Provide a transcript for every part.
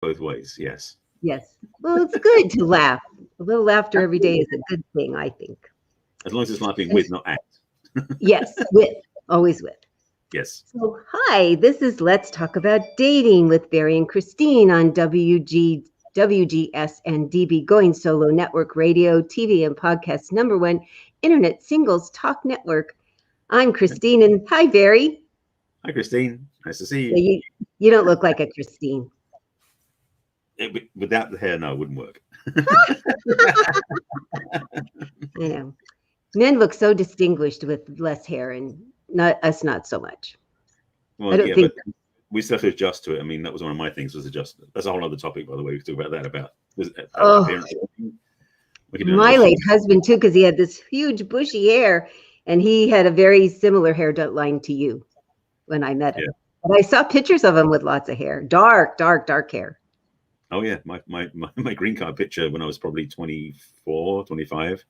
both ways. Yes. Yes. Well, it's good to laugh. A little laughter every day is a good thing, I think. As long as it's laughing with, not at. Yes, with. Always with. Yes. So, hi, this is Let's Talk About Dating with Barry and Christine on WGSN-DB, Going Solo Network Radio, TV, and podcast #1 Internet Singles Talk Network. I'm Christine, and hi, Barry. Hi, Christine. Nice to see you. Yeah, you don't look like a Christine. Without the hair, no, it wouldn't work. I know. Men look so distinguished with less hair, and not so much. Well, I don't think but we still have to adjust to it. I mean, that was one of my things, was adjust. That's a whole other topic, by the way. We can talk about that, about appearance. My late husband, too, because he had this huge bushy hair, and he had a very similar hairline to you when I met him. Yeah. But I saw pictures of him with lots of hair, dark hair. Oh, yeah. My green card picture when I was probably 24, 25.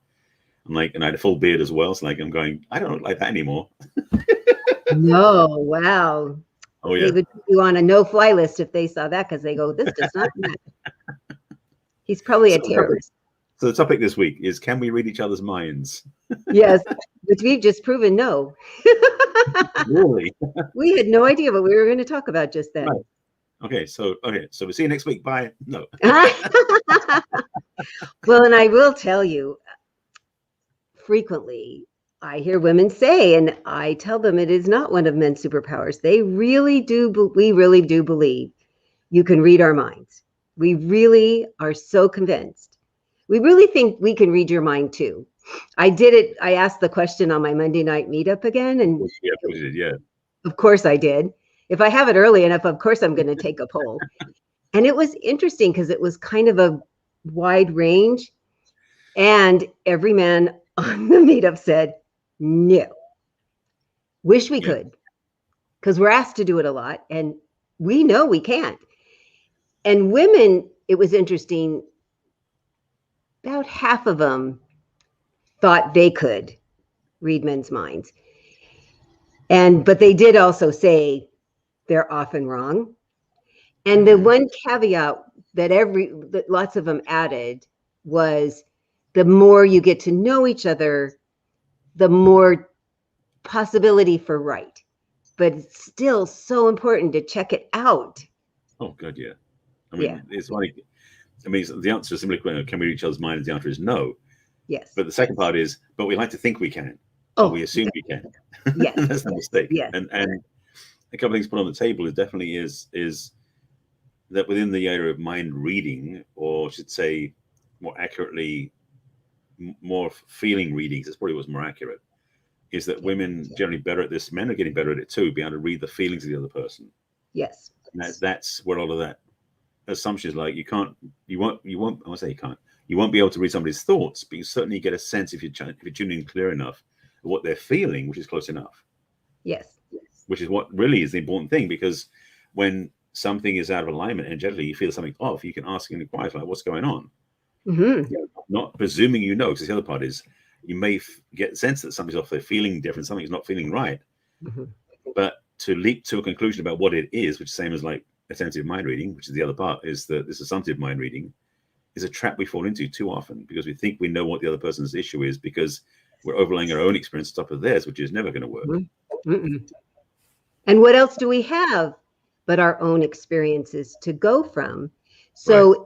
I'm like, and I had a full beard as well. So like, I'm going, I don't look like that anymore. No, wow. Oh, yeah. They would put you on a no-fly list if they saw that, because they go, this does not matter. He's probably a terrorist. So the topic this week is, can we read each other's minds? Yes, which we've just proven no. Really? We had no idea what we were going to talk about just then. Right. Okay, so we'll see you next week. Bye. No. Well, and I will tell you, frequently I hear women say, and I tell them it is not one of men's superpowers. We really do believe you can read our minds. We really are so convinced. We really think we can read your mind too. I did it. I asked the question on my Monday night meetup again, and yeah, of course I did. If I have it early enough, of course I'm going to take a poll. And it was interesting because it was kind of a wide range, and every man on the meetup said, no. Wish we could, because we're asked to do it a lot, and we know we can't. And women, it was interesting, about half of them thought they could read men's minds. But they did also say they're often wrong. And the one caveat that lots of them added was, the more you get to know each other, the more possibility for right. But it's still so important to check it out. Oh, good, yeah. I mean, it's like, the answer is simply, can we read each other's minds? The answer is no. Yes. But the second part is, but we like to think we can. Oh, we assume we can. Yes. That's the mistake. Yes. And a couple of things put on the table is definitely is that within the area of mind reading, or I should say more accurately, more feeling readings, that's probably what's more accurate, is that women generally better at this. Men are getting better at it too, being able to read the feelings of the other person. Yes. And that's where all of that assumption is, like, you won't be able to read somebody's thoughts, but you certainly get a sense if you're tuning in clear enough of what they're feeling, which is close enough. Yes. Which is what really is the important thing, because when something is out of alignment energetically, you feel something off, you can ask and inquire, like, what's going on? Mm-hmm. Not presuming you know, because the other part is you may get a sense that something's off, they're feeling different, something's not feeling right. Mm-hmm. But to leap to a conclusion about what it is, which is the same as like attentive mind reading, which is the other part, is that this assumptive mind reading is a trap we fall into too often, because we think we know what the other person's issue is, because we're overlaying our own experience on top of theirs, which is never going to work. Mm-hmm. And what else do we have but our own experiences to go from? So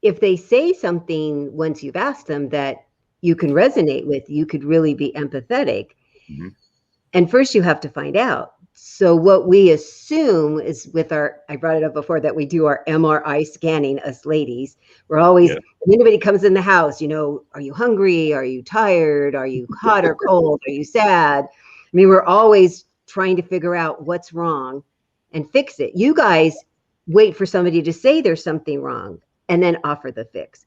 if they say something once you've asked them that you can resonate with, you could really be empathetic. Mm-hmm. And first you have to find out. So what we assume is I brought it up before, that we do our MRI scanning, us ladies. We're always, when anybody comes in the house, are you hungry? Are you tired? Are you hot or cold? Are you sad? I mean, we're always trying to figure out what's wrong and fix it. You guys wait for somebody to say there's something wrong and then offer the fix.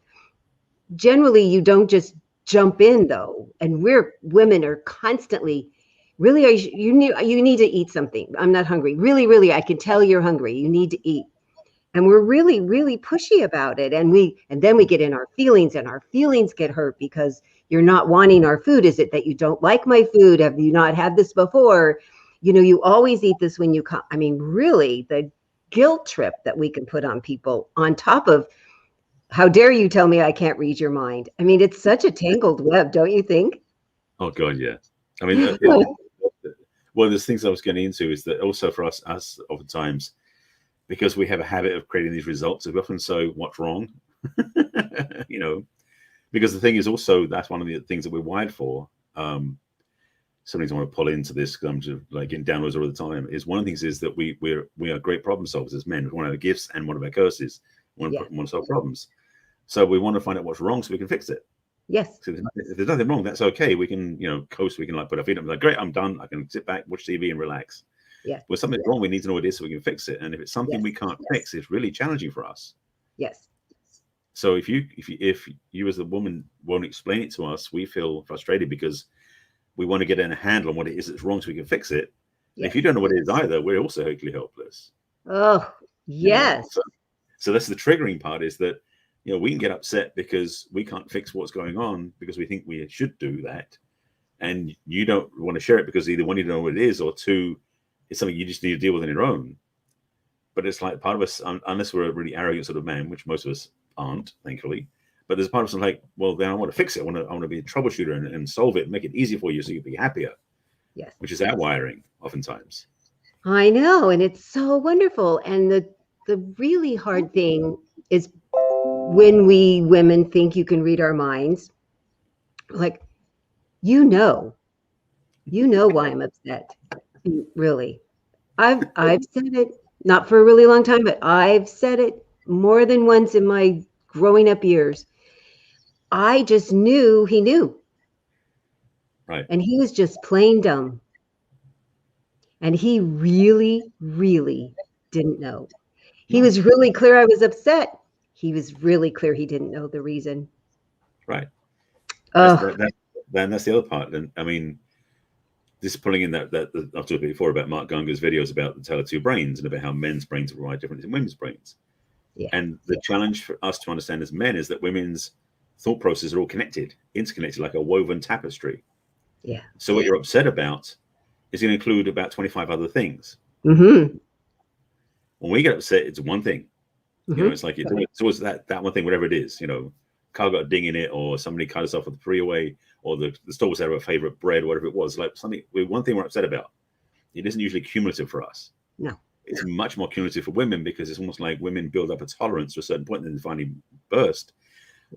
Generally, you don't just jump in, though. And women are constantly, really, you need to eat something. I'm not hungry. Really, really, I can tell you're hungry. You need to eat. And we're really, really pushy about it. And then we get in our feelings, and our feelings get hurt because you're not wanting our food. Is it that you don't like my food? Have you not had this before? You always eat this when you come. I mean, really, the guilt trip that we can put on people on top of, how dare you tell me I can't read your mind? I mean, it's such a tangled web, don't you think? Oh God, yeah. I mean, one of the things I was getting into is that also for us oftentimes, because we have a habit of creating these results, we often say, what's wrong? You know, because the thing is also, that's one of the things that we're wired for. Something I want to pull into this, because I'm just like getting downloads all the time, is one of the things is that we are great problem solvers as men. One of our gifts and one of our curses. We want to solve problems. So we want to find out what's wrong so we can fix it. Yes. So if there's nothing wrong, that's okay. We can, coast. We can like put our feet up, like, great, I'm done. I can sit back, watch TV, and relax. Yeah. But something's wrong, we need to know what it is so we can fix it. And if it's something we can't fix, it's really challenging for us. Yes. So if you as a woman won't explain it to us, we feel frustrated because we want to get in a handle on what it is that's wrong so we can fix it. Yes. If you don't know what it is either, we're also totally helpless. Oh, yes. So that's the triggering part, is that, we can get upset because we can't fix what's going on because we think we should do that. And you don't want to share it because either one, you don't know what it is, or two, it's something you just need to deal with on your own. But it's like part of us, unless we're a really arrogant sort of man, which most of us aren't, thankfully, but there's a part of us like, well, then I want to fix it. I want to be a troubleshooter and solve it and make it easy for you so you'll be happier. Yes. Which is our wiring oftentimes. I know. And it's so wonderful. And the really hard thing is when we women think you can read our minds, like, why I'm upset. Really. I've said it, not for a really long time, but I've said it more than once in my growing up years. I just knew he knew. Right. And he was just plain dumb. And he really, really didn't know. He was really clear I was upset. He was really clear he didn't know the reason. Right. That's the other part. And I mean, this is pulling in that I've talked about before about Mark Gungor's videos about the tale of two brains and about how men's brains are right different than women's brains. Yeah. And the challenge for us to understand as men is that women's thought processes are all connected, interconnected, like a woven tapestry. Yeah. So what you're upset about is going to include about 25 other things. Mm-hmm. When we get upset, it's one thing. Mm-hmm. It's like it's always that one thing, whatever it is. Car got a ding in it, or somebody cut us off at the freeway, or the store was out of our favorite bread, whatever it was. Like one thing we're upset about. It isn't usually cumulative for us. No. It's much more cumulative for women, because it's almost like women build up a tolerance to a certain point and then finally burst.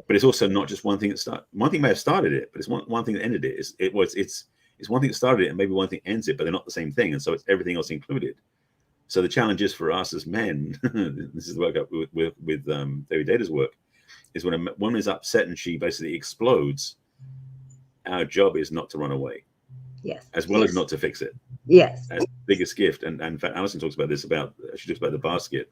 But it's also not just one thing that started. One thing may have started it, but it's one thing that ended it. It's one thing that started it, and maybe one thing ends it, but they're not the same thing. And so it's everything else included. So the challenge is for us as men, this is the work up with David Data's work, is when a woman is upset and she basically explodes, our job is not to run away. Yes. As well as not to fix it. Yes. That's the biggest gift. And in fact, Alison talks about this, she talks about the basket.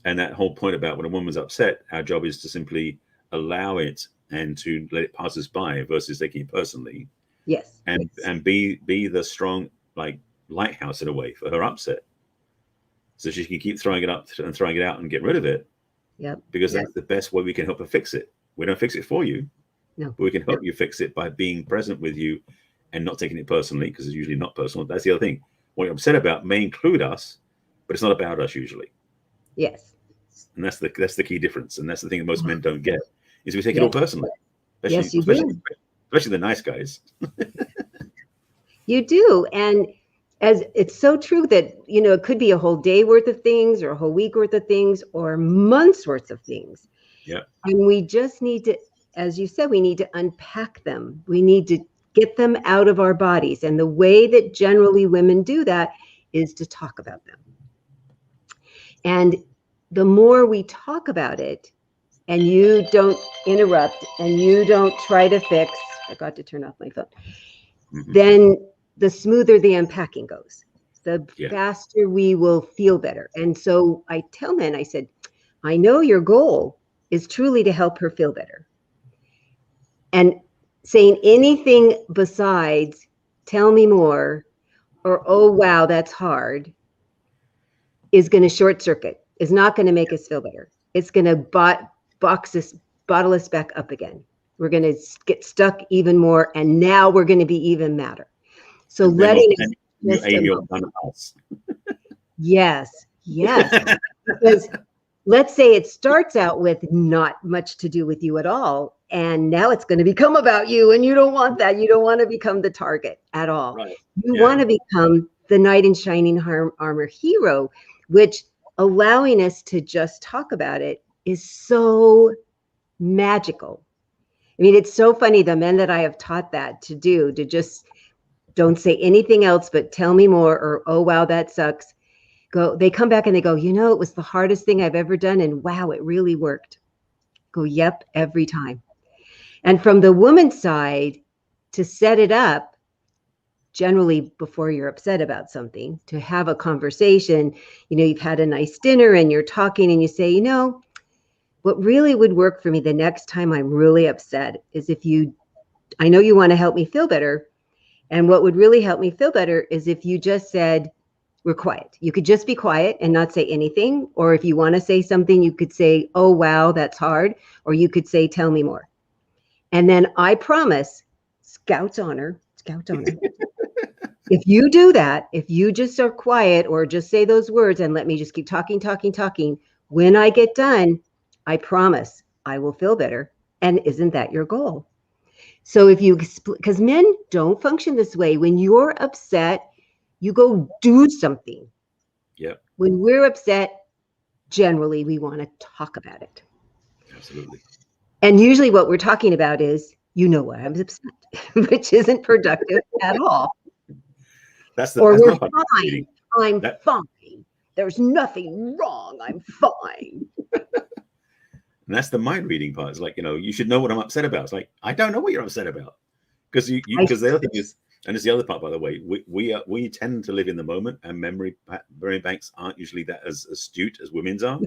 And that whole point about when a woman's upset, our job is to simply allow it and to let it pass us by versus taking it personally. Yes. And be the strong, like, lighthouse in a way for her upset. So she can keep throwing it up and throwing it out and get rid of it. Yep. Because that's the best way we can help her fix it. We don't fix it for you. No. But we can help you fix it by being present with you and not taking it personally, because it's usually not personal. That's the other thing. What you're upset about may include us, but it's not about us usually. Yes. And that's the key difference. And that's the thing that most men don't get, is we take it all personally. Especially the nice guys. You do. And as it's so true that, it could be a whole day worth of things, or a whole week worth of things, or months worth of things. Yeah. And we just need to, as you said, we need to unpack them. We need to get them out of our bodies. And the way that generally women do that is to talk about them. And the more we talk about it, and you don't interrupt, and you don't try to fix, I got to turn off my phone, then the smoother the unpacking goes, the faster we will feel better. And so I tell men, I said, I know your goal is truly to help her feel better. And saying anything besides, tell me more, or, oh, wow, that's hard, is going to short circuit, is not going to make us feel better. It's going to bottle us back up again. We're going to get stuck even more. And now we're going to be even madder. So letting us. Us. Yes. Yes, because let's say it starts out with not much to do with you at all, and now it's going to become about you, and you don't want that. You don't want to become the target at all. Right. You Yeah. want to become the knight in shining armor hero, which allowing us to just talk about it is so magical. I mean, it's so funny, the men that I have taught that to do, to just don't say anything else but tell me more, or, oh, wow, that sucks. They come back and they go, it was the hardest thing I've ever done. And wow, it really worked. Go, yep, every time. And from the woman's side, to set it up, generally before you're upset about something, to have a conversation, you've had a nice dinner and you're talking and you say, what really would work for me the next time I'm really upset is I know you want to help me feel better. And what would really help me feel better is if you just said, we're quiet. You could just be quiet and not say anything. Or if you want to say something, you could say, oh, wow, that's hard. Or you could say, tell me more. And then I promise, Scout's honor, if you do that, if you just are quiet or just say those words and let me just keep talking, when I get done, I promise I will feel better. And isn't that your goal? So because men don't function this way. When you're upset, you go do something. Yeah. When we're upset, generally we want to talk about it. Absolutely. And usually what we're talking about is, why I'm upset, which isn't productive at all. That's we're fine. I'm fine. There's nothing wrong. I'm fine. And that's the mind reading part. It's like, you should know what I'm upset about. It's like, I don't know what you're upset about. Because the other thing is, and it's the other part, by the way, we tend to live in the moment, and memory banks aren't usually that as astute as women's are.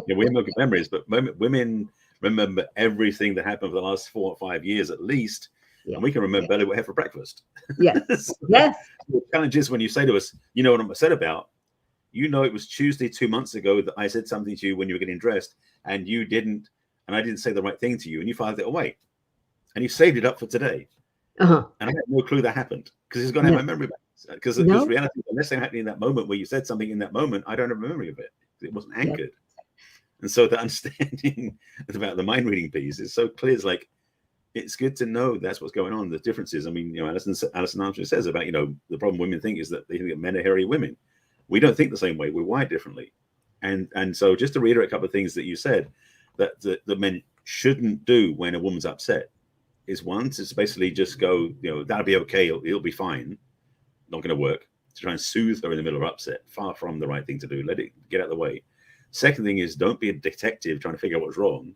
We have good memories, but women remember everything that happened for the last 4 or 5 years at least, and we can remember better what we had for breakfast. Yes. So yes. The challenge is when you say to us, you know what I'm upset about, it was Tuesday 2 months ago that I said something to you when you were getting dressed, and you didn't, and I didn't say the right thing to you, and you filed it away, and you saved it up for today. Uh-huh. And I had no clue that happened because it's going to have my memory back. Because reality, unless thing happening in that moment where you said something in that moment, I don't have a memory of it. It wasn't anchored. And so the understanding about the mind reading piece is so clear. It's like, it's good to know that's what's going on. The differences. I mean, Alison Armstrong says about, the problem women think is that they think that men are hairy women. We don't think the same way. We're wired differently. And so just to reiterate a couple of things that you said, that the men shouldn't do when a woman's upset is one, to basically just go, that'll be okay. It'll be fine. Not going to work. To try and soothe her in the middle of upset. Far from the right thing to do. Let it get out of the way. Second thing is, don't be a detective trying to figure out what's wrong.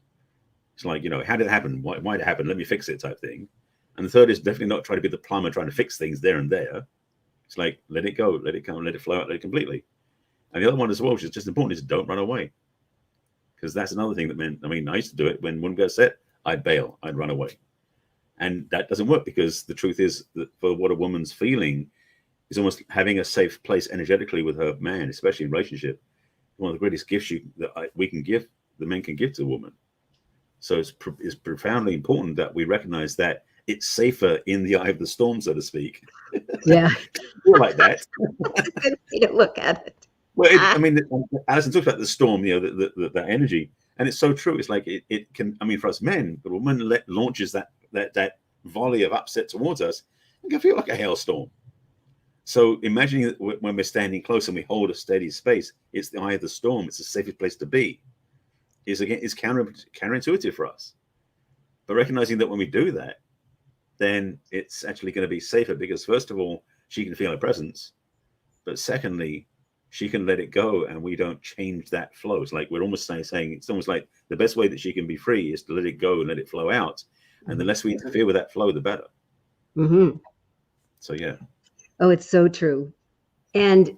It's like, how did it happen? Why did it happen? Let me fix it type thing. And the third is definitely not try to be the plumber trying to fix things there and there. It's like, let it go, let it come, let it flow out, let it completely. And the other one as well, which is just important, is don't run away. Because that's another thing that men, I used to do it when one gets upset, I'd bail, I'd run away. And that doesn't work, because the truth is that for what a woman's feeling is almost having a safe place energetically with her man, especially in relationship. One of the greatest gifts we can give, the men can give to a woman. So it's profoundly important that we recognize that it's safer in the eye of the storm, so to speak. Yeah. Like that. That's a good way to look at it. Well, Alison talks about the storm, that energy. And it's so true. It's like it can, for us men, the woman launches that volley of upset towards us, it can feel like a hailstorm. So imagining that when we're standing close and we hold a steady space, it's the eye of the storm. It's the safest place to be. It's counterintuitive for us. But recognizing that when we do that, then it's actually going to be safer, because first of all, she can feel our presence. But secondly, she can let it go, and we don't change that flow. It's like we're almost saying it's almost like the best way that she can be free is to let it go and let it flow out. And the less we interfere with that flow, the better. Mm-hmm. So, yeah. Oh, it's so true. And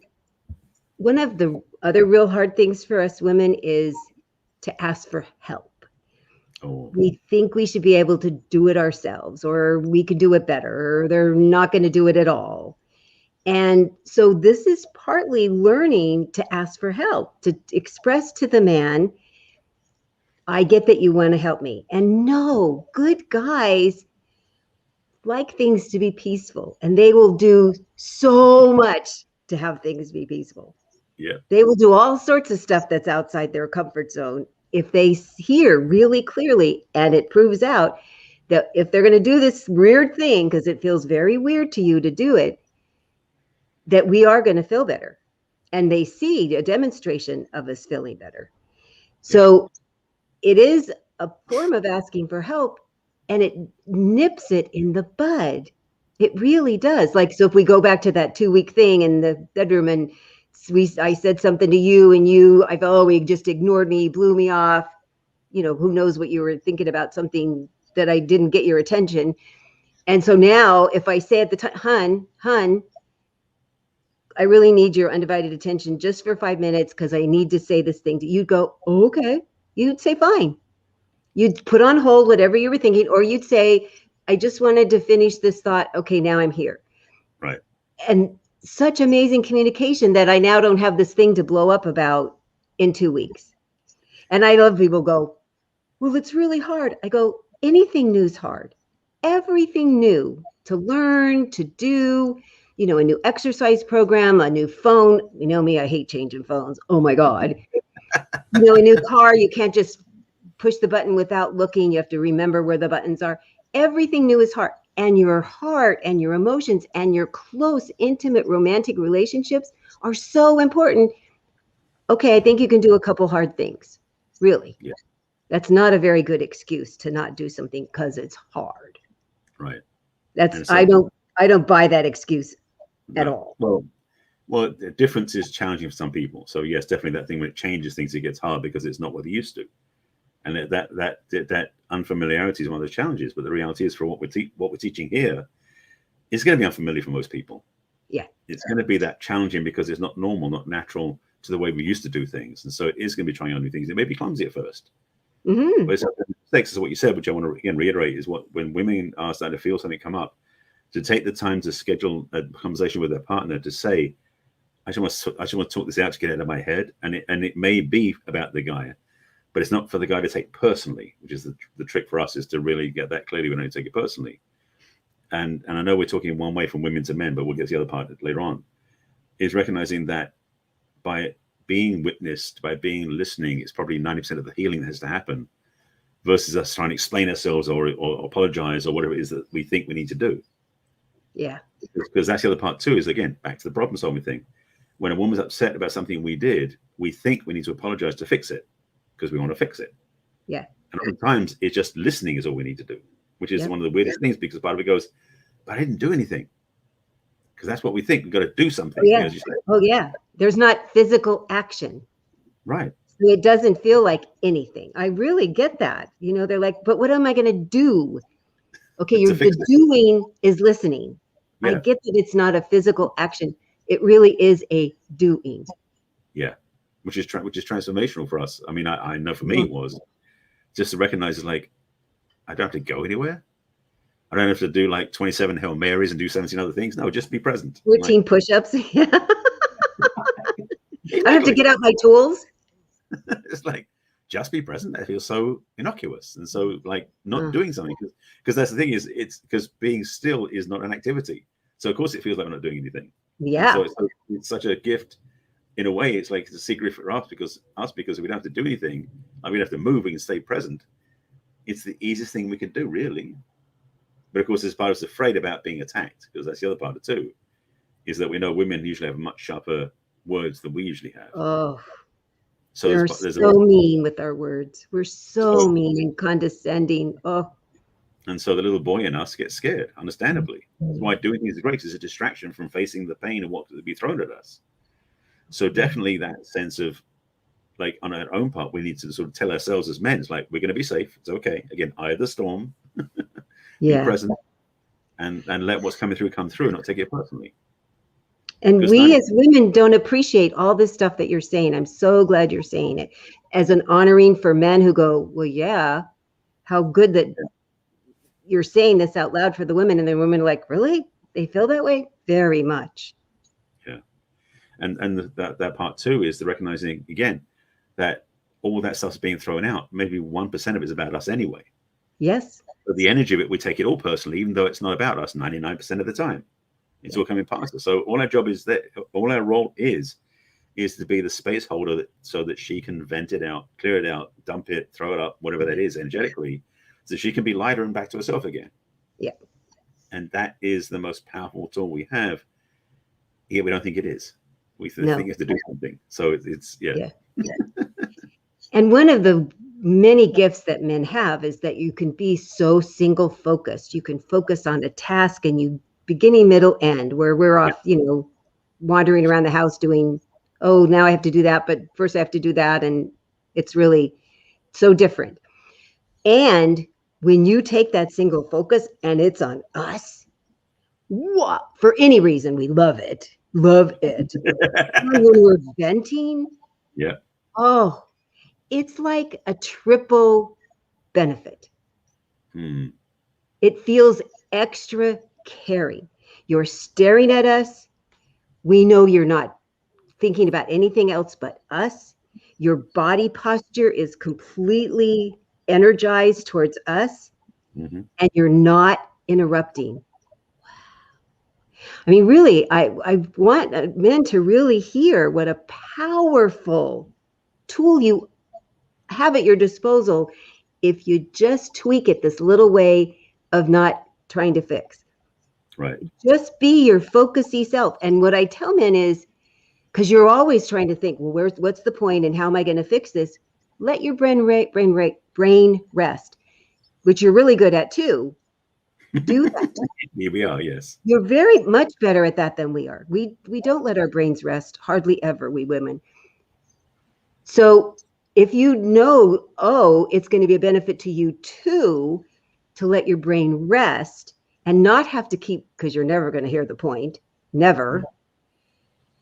one of the other real hard things for us women is to ask for help. Oh. We think we should be able to do it ourselves, or we could do it better, or they're not going to do it at all. And so this is partly learning to ask for help, to express to the man, I get that you want to help me. And no, good guys like things to be peaceful, and they will do so much to have things be peaceful. Yeah. They will do all sorts of stuff that's outside their comfort zone if they hear really clearly, and it proves out that if they're going to do this weird thing, because it feels very weird to you to do it, that we are going to feel better. And they see a demonstration of us feeling better. So it is a form of asking for help, and it nips it in the bud. It really does. Like, so if we go back to that 2-week thing in the bedroom, and I said something to you, and I felt, oh, he just ignored me, blew me off. Who knows what you were thinking about, something that I didn't get your attention. And so now if I say at the time, hun, I really need your undivided attention just for 5 minutes because I need to say this thing to you. You'd go, oh, okay. You'd say, fine. You'd put on hold whatever you were thinking, or you'd say, I just wanted to finish this thought. Okay, now I'm here. Right. And such amazing communication that I now don't have this thing to blow up about in 2 weeks. And I love people go, well, it's really hard. I go, anything new is hard. Everything new to learn, to do, a new exercise program, a new phone. You know me, I hate changing phones. Oh my God. A new car, you can't just push the button without looking. You have to remember where the buttons are. Everything new is hard. And your heart and your emotions and your close, intimate, romantic relationships are so important. Okay, I think you can do a couple hard things. Really. Yeah. That's not a very good excuse to not do something because it's hard. Right. I don't buy that excuse at all. Well, the difference is challenging for some people. So yes, definitely that thing when it changes things, it gets hard because it's not what they used to. And that unfamiliarity is one of the challenges. But the reality is, for what we're teaching here, it's going to be unfamiliar for most people. Yeah, it's going to be that challenging because it's not normal, not natural to the way we used to do things, and so it is going to be trying on new things. It may be clumsy at first, but it's mistakes. Is what you said, which I want to again reiterate is when women are starting to feel something come up, to take the time to schedule a conversation with their partner to say, I just want to talk this out to get it out of my head, and it may be about the guy. But it's not for the guy to take personally, which is the trick for us, is to really get that clearly. We don't take it personally. And I know we're talking one way from women to men, but we'll get to the other part later on, is recognizing that by being witnessed, by being listening, it's probably 90% of the healing that has to happen versus us trying to explain ourselves or apologize or whatever it is that we think we need to do. Yeah. Because that's the other part too, is again, back to the problem solving thing. When a woman's upset about something we did, we think we need to apologize to fix it, because we want to fix it. Yeah. And sometimes it's just listening is all we need to do, which is one of the weirdest things, because part of it goes, but I didn't do anything. Because that's what we think. We've got to do something. Oh, yeah. As you say. Oh, yeah. There's not physical action. Right. So it doesn't feel like anything. I really get that. They're like, but what am I going to do? Okay, the doing is listening. Yeah. I get that it's not a physical action. It really is a doing. Yeah. Which is transformational for us. I mean, I know for me it was just to recognize it's like, I don't have to go anywhere. I don't have to do like 27 Hail Marys and do 17 other things. No, just be present. 14 push-ups. Yeah. Exactly. I have to get out my tools. It's like, just be present. That feels so innocuous. And so like not doing something, because that's the thing, is it's because being still is not an activity. So of course it feels like we're not doing anything. Yeah. And so it's such a gift. In a way, it's like it's a secret for us because we don't have to do anything. I mean, we don't have to move. We can stay present. It's the easiest thing we can do, really. But of course, there's part of us afraid about being attacked, because that's the other part of it too, is that we know women usually have much sharper words than we usually have. Oh, so we're so mean with our words. We're so mean and condescending. Oh. And so the little boy in us gets scared, understandably. That's why doing things is great. It's a distraction from facing the pain of what could be thrown at us. So definitely that sense of, like, on our own part, we need to sort of tell ourselves as men, it's like, we're going to be safe. It's okay. Again, eye of the storm. Be present and let what's coming through come through and not take it personally. And we as women don't appreciate all this stuff that you're saying. I'm so glad you're saying it as an honoring for men who go, well, yeah, how good that you're saying this out loud for the women. And the women are like, really? They feel that way? Very much. Yeah. And that part too is the recognizing, again, that all that stuff's being thrown out. Maybe 1% of it is about us anyway. Yes. But the energy of it, we take it all personally, even though it's not about us 99% of the time. It's all coming past us. So all our job is that, all our role is is to be the space holder so that she can vent it out, clear it out, dump it, throw it up, whatever that is, energetically, so she can be lighter and back to herself again. Yeah. And that is the most powerful tool we have. Yet we don't think it is. We think you have to do something. So it's yeah. And one of the many gifts that men have is that you can be so single focused. You can focus on a task and you beginning, middle, end, where we're off, wandering around the house doing, oh, now I have to do that, but first I have to do that. And it's really so different. And when you take that single focus and it's on us, what, for any reason, we love it. Love it. When we're venting, oh, it's like a triple benefit. It feels extra caring. You're staring at us. We know you're not thinking about anything else but us. Your body posture is completely energized towards us, and you're not interrupting. I mean, really, I want men to really hear what a powerful tool you have at your disposal if you just tweak it this little way of not trying to fix. Right. Just be your focusy self. And what I tell men is, because you're always trying to think, well, what's the point and how am I going to fix this? Let your brain rest, which you're really good at too. Do that. Here we are, yes. You're very much better at that than we are. We don't let our brains rest hardly ever, we women. So if you know, oh, it's going to be a benefit to you too, to let your brain rest and not have to keep, because you're never going to hear the point, never.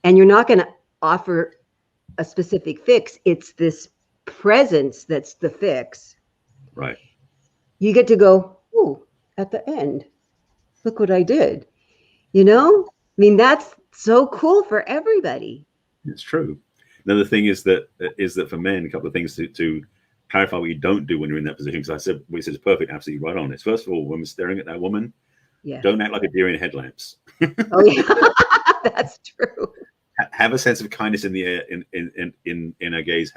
And you're not going to offer a specific fix. It's this presence that's the fix. Right. You get to go, oh, at the end, look what I did. I mean, that's so cool for everybody. It's true. Another thing is that for men, a couple of things to clarify what you don't do when you're in that position. Because I said, what you said is perfect, absolutely right on. It's first of all, when we're staring at that woman, don't act like a deer in headlamps. Oh yeah, that's true. Have a sense of kindness in the air, in our gaze.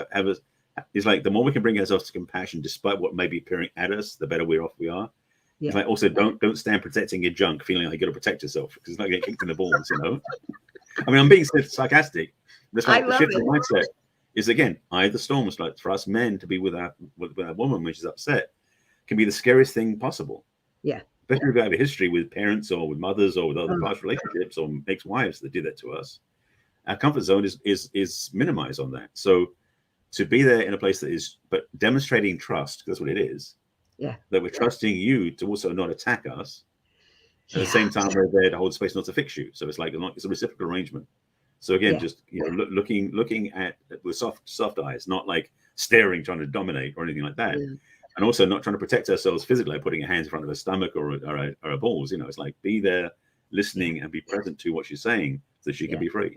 It's like the more we can bring ourselves to compassion, despite what may be appearing at us, the better we're off we are. Yeah. It's like also don't stand protecting your junk, feeling like you got to protect yourself because it's not getting kicked in the balls. I mean, I'm being sarcastic. That's like the shift in mindset is again, eye the storm. It's like for us men to be with a woman when she's upset can be the scariest thing possible. Yeah. Especially if we have a history with parents or with mothers or with other past relationships or ex-wives that did that to us. Our comfort zone is minimized on that. So to be there in a place that is, but demonstrating trust, that's what it is. Yeah. That we're trusting you to also not attack us. At the same time, we're there to hold space, not to fix you. So it's like it's a reciprocal arrangement. So again, just looking at with soft eyes, not like staring, trying to dominate or anything like that. Yeah. And also not trying to protect ourselves physically by putting our hands in front of her stomach or our balls. It's like be there, listening, and be present to what she's saying, so she can be free.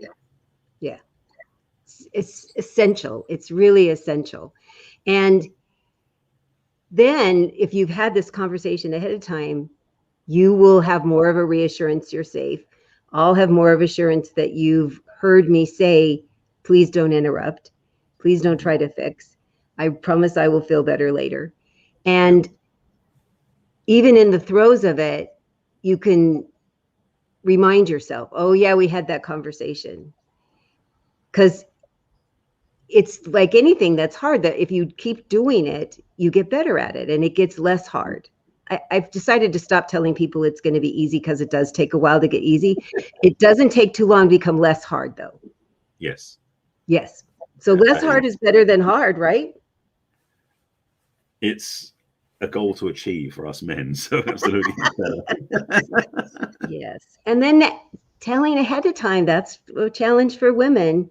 Yeah, it's essential. It's really essential. And then if you've had this conversation ahead of time, you will have more of a reassurance you're safe. I'll have more of assurance that you've heard me say, please don't interrupt. Please don't try to fix. I promise I will feel better later. And even in the throes of it, you can remind yourself, oh yeah, we had that conversation. Because it's like anything that's hard, that if you keep doing it, you get better at it and it gets less hard. I've decided to stop telling people it's going to be easy because it does take a while to get easy. It doesn't take too long to become less hard, though. Yes. Yes. So less hard is better than hard, right? It's a goal to achieve for us men. So absolutely. Yes. And then telling ahead of time, that's a challenge for women.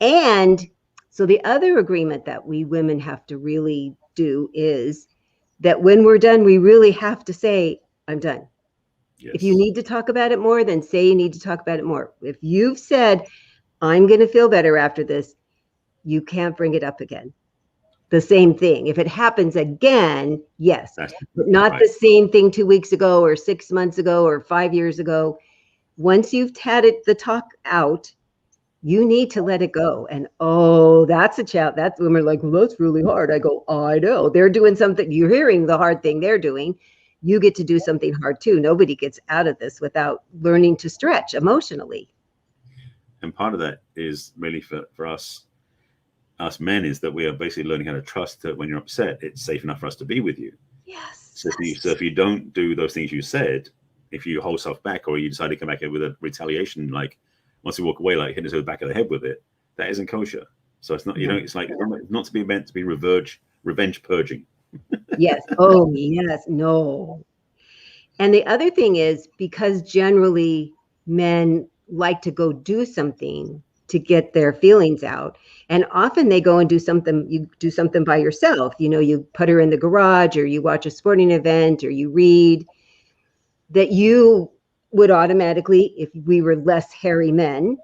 And so the other agreement that we women have to really do is that when we're done, we really have to say, I'm done. Yes. If you need to talk about it more, then say you need to talk about it more. If you've said, I'm going to feel better after this, you can't bring it up again. The same thing. If it happens again, yes, but not the same thing 2 weeks ago or 6 months ago or 5 years ago. Once you've had the talk out, You need to let it go. And oh, that's a chat. That's when we're like, well, that's really hard. I go, I know. They're doing something. You're hearing the hard thing they're doing. You get to do something hard too. Nobody gets out of this without learning to stretch emotionally. And part of that is really for us men, is that we are basically learning how to trust that when you're upset, it's safe enough for us to be with you. Yes. So if you don't do those things you said, if you hold stuff back, or you decide to come back with a retaliation, like once you walk away, like hitting us over the back of the head with it, that isn't kosher. So it's not, you know, it's like not to be meant to be revenge purging. Yes. Oh, yes. No. And the other thing is, because generally men like to go do something to get their feelings out. And often they go and do something, you do something by yourself. You know, you put her in the garage, or you watch a sporting event, or you read, that you would automatically, if we were less hairy men,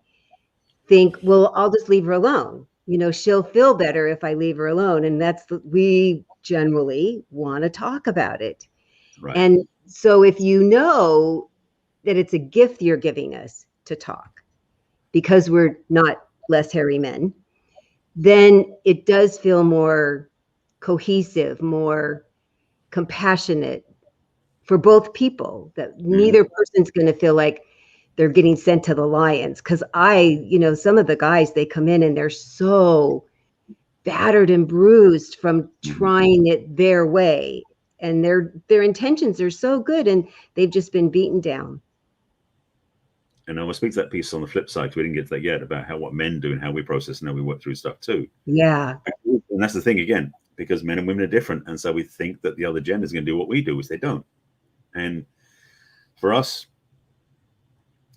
think, well, I'll just leave her alone. You know, she'll feel better if I leave her alone. And we generally want to talk about it. Right. And so if you know that it's a gift you're giving us to talk, because we're not less hairy men, then it does feel more cohesive, more compassionate for both people, that neither person's going to feel like they're getting sent to the lions. Because some of the guys, they come in and they're so battered and bruised from trying it their way. And their intentions are so good, and they've just been beaten down. And I will speak to that piece on the flip side, because we didn't get to that yet, about what men do and how we process and how we work through stuff too. Yeah. And that's the thing again, because men and women are different. And so we think that the other gender is going to do what we do, which they don't. And for us,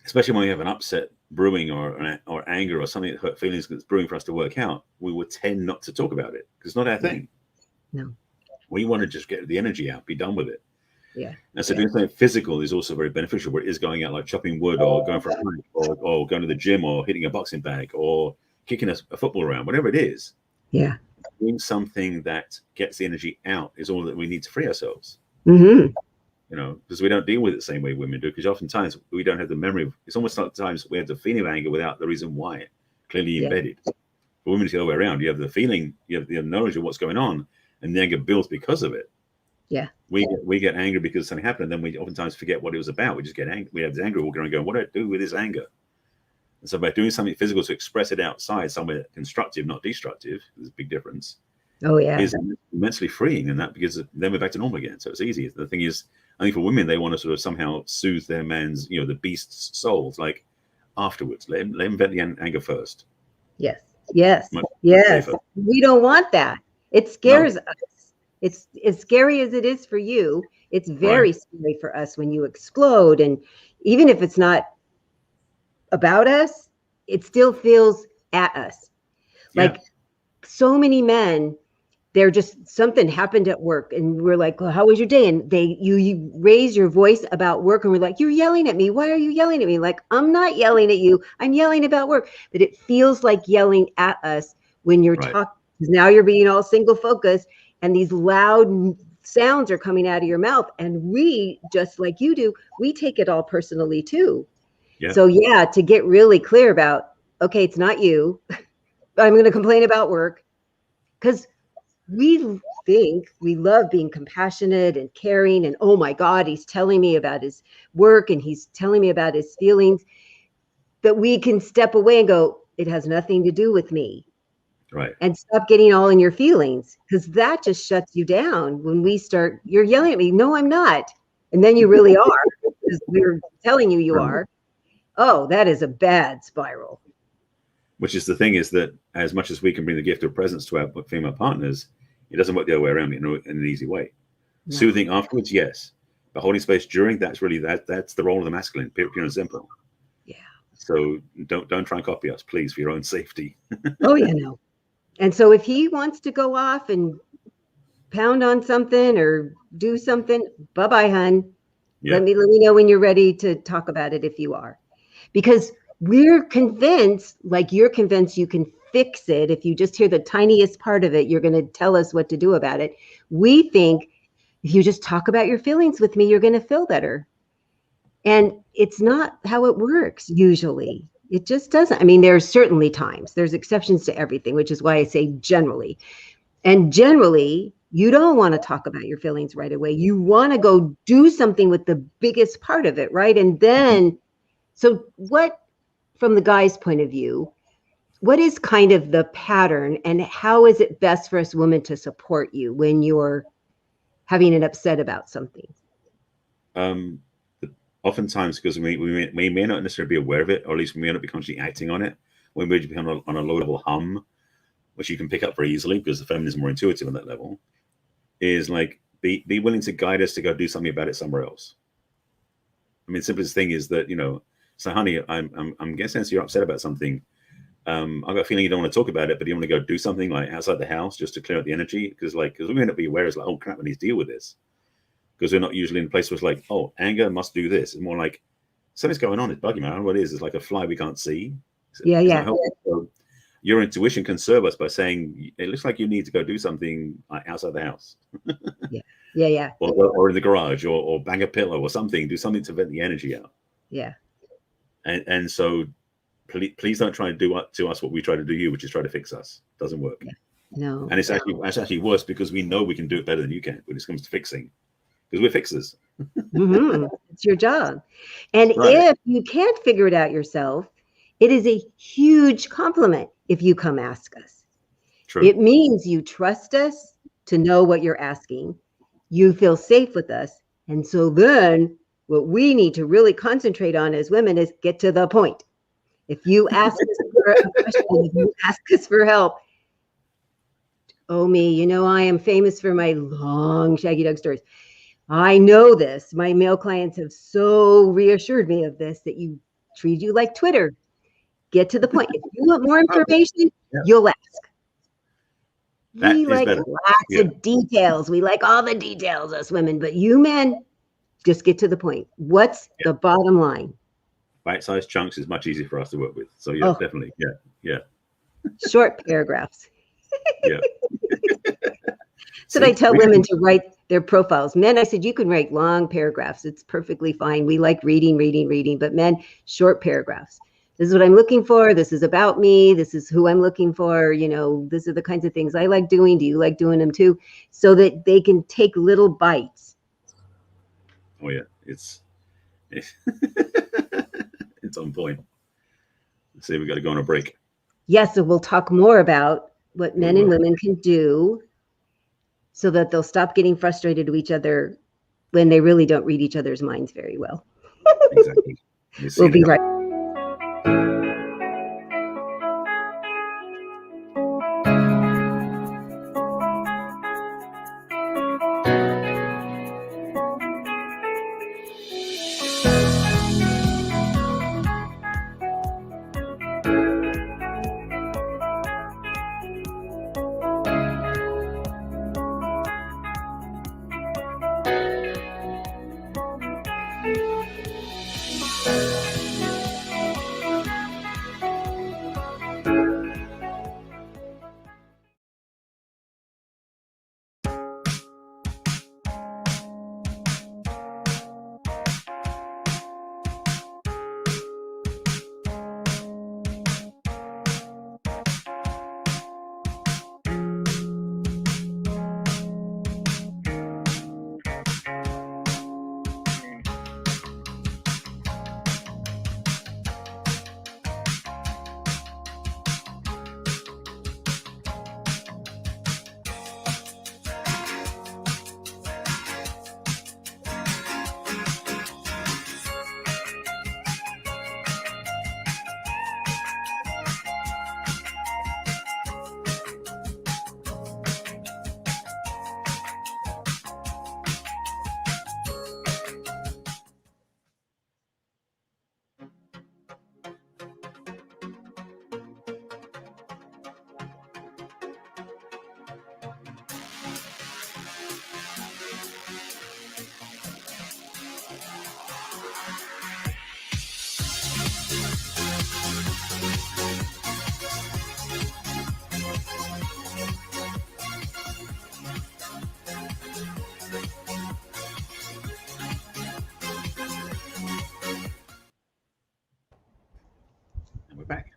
especially when we have an upset brewing or anger or something that hurt feelings that's brewing for us to work out, we would tend not to talk about it because it's not our thing. No. We want to just get the energy out, be done with it. Yeah. And so doing something physical is also very beneficial, where it is going out, like chopping wood or going for a hike or going to the gym or hitting a boxing bag or kicking a football around, whatever it is. Yeah. Doing something that gets the energy out is all that we need to free ourselves. Mm-hmm. You know, because we don't deal with it the same way women do, because oftentimes we don't have the memory. It's almost like times we have the feeling of anger without the reason why, clearly embedded. For women, it's the other way around. You have the feeling, you have the knowledge of what's going on, and the anger builds because of it. Yeah. We get angry because something happened, and then we oftentimes forget what it was about. We just get angry. We have this anger walking around going, what do I do with this anger? And so by doing something physical to express it outside, somewhere constructive, not destructive, there's a big difference. Oh, yeah. Is immensely freeing, and that, because then we're back to normal again. So it's easy. The thing is, I think for women, they want to sort of somehow soothe their man's, the beast's souls, like afterwards. Let him vent the anger first. Yes. Yes. We don't want that. It scares us. It's as scary as it is for you. It's very scary for us when you explode. And even if it's not about us, it still feels at us. Like so many men, they're just, something happened at work and we're like, well, how was your day? And you raise your voice about work and we're like, you're yelling at me. Why are you yelling at me? Like, I'm not yelling at you. I'm yelling about work. But it feels like yelling at us when you're talking. Now you're being all single focused and these loud sounds are coming out of your mouth. And we, just like you do, we take it all personally too. Yeah. So to get really clear about, okay, it's not you. I'm going to complain about work, because we think we love being compassionate and caring. And oh my God, he's telling me about his work and he's telling me about his feelings, that we can step away and go, it has nothing to do with me. Right. And stop getting all in your feelings, because that just shuts you down. When we start, you're yelling at me. No, I'm not. And then you really are, because we're telling you are. Oh, that is a bad spiral. Which is the thing, is that as much as we can bring the gift of presence to our female partners, it doesn't work the other way around in an easy way. No. Soothing afterwards, yes. But holding space during, that's really, that's the role of the masculine, pure and simple. Yeah. So don't try and copy us, please, for your own safety. Oh, yeah, no. And so if he wants to go off and pound on something or do something, bye-bye, hun. Yeah. Let me know when you're ready to talk about it, if you are. Because we're convinced, like you're convinced you can fix it. If you just hear the tiniest part of it, you're going to tell us what to do about it. We think if you just talk about your feelings with me, you're going to feel better. And it's not how it works usually. It just doesn't. I mean, there's certainly times, there's exceptions to everything, which is why I say generally. And generally, you don't want to talk about your feelings right away. You want to go do something with the biggest part of it, right? And then, so what, from the guy's point of view, what is kind of the pattern, and how is it best for us women to support you when you're having an upset about something? Oftentimes, because we may not necessarily be aware of it, or at least we may not be consciously acting on it. We may be on a low level hum, which you can pick up very easily because the feminine is more intuitive on that level. Is like be willing to guide us to go do something about it somewhere else. I mean, the simplest thing is that, you know, so honey, I'm getting a sense you're upset about something. I've got a feeling you don't want to talk about it, but you want to go do something like outside the house just to clear up the energy, because we may not be aware. It's like, oh crap, I need to deal with this. Because we're not usually in a place where it's like, oh, anger must do this. It's more like something's going on. It's bugging me. I don't know what it is. It's like a fly we can't see. Yeah. So your intuition can serve us by saying, it looks like you need to go do something like outside the house. Yeah. Or in the garage, or bang a pillow or something. Do something to vent the energy out. Yeah. And so please don't try to do to us what we try to do you, which is try to fix us. It doesn't work. Yeah. No. And it's actually worse, because we know we can do it better than you can when it comes to fixing. Because we're fixers. It's your job. And right. If you can't figure it out yourself, it is a huge compliment if you come ask us. True. It means you trust us to know what you're asking. You feel safe with us. And so then what we need to really concentrate on as women is get to the point. If you ask us for a question, if you ask us for help, oh me, you know, I am famous for my long shaggy dog stories. I know this. My male clients have so reassured me of this, that you treat you like Twitter. Get to the point. If you want more information, you'll ask. We like lots of details. We like all the details, us women, but you men, just get to the point. What's the bottom line? Bite-sized chunks is much easier for us to work with. So definitely. Yeah. Short paragraphs. Yeah. So I tell women to write their profiles. Men, I said, you can write long paragraphs. It's perfectly fine. We like reading, but men, short paragraphs. This is what I'm looking for. This is about me. This is who I'm looking for. You know, these are the kinds of things I like doing. Do you like doing them too? So that they can take little bites. Oh yeah, it's on point. Let's say we got to go on a break. Yes, so we'll talk more about what men and women can do so that they'll stop getting frustrated with each other when they really don't read each other's minds very well. Exactly. We'll be right.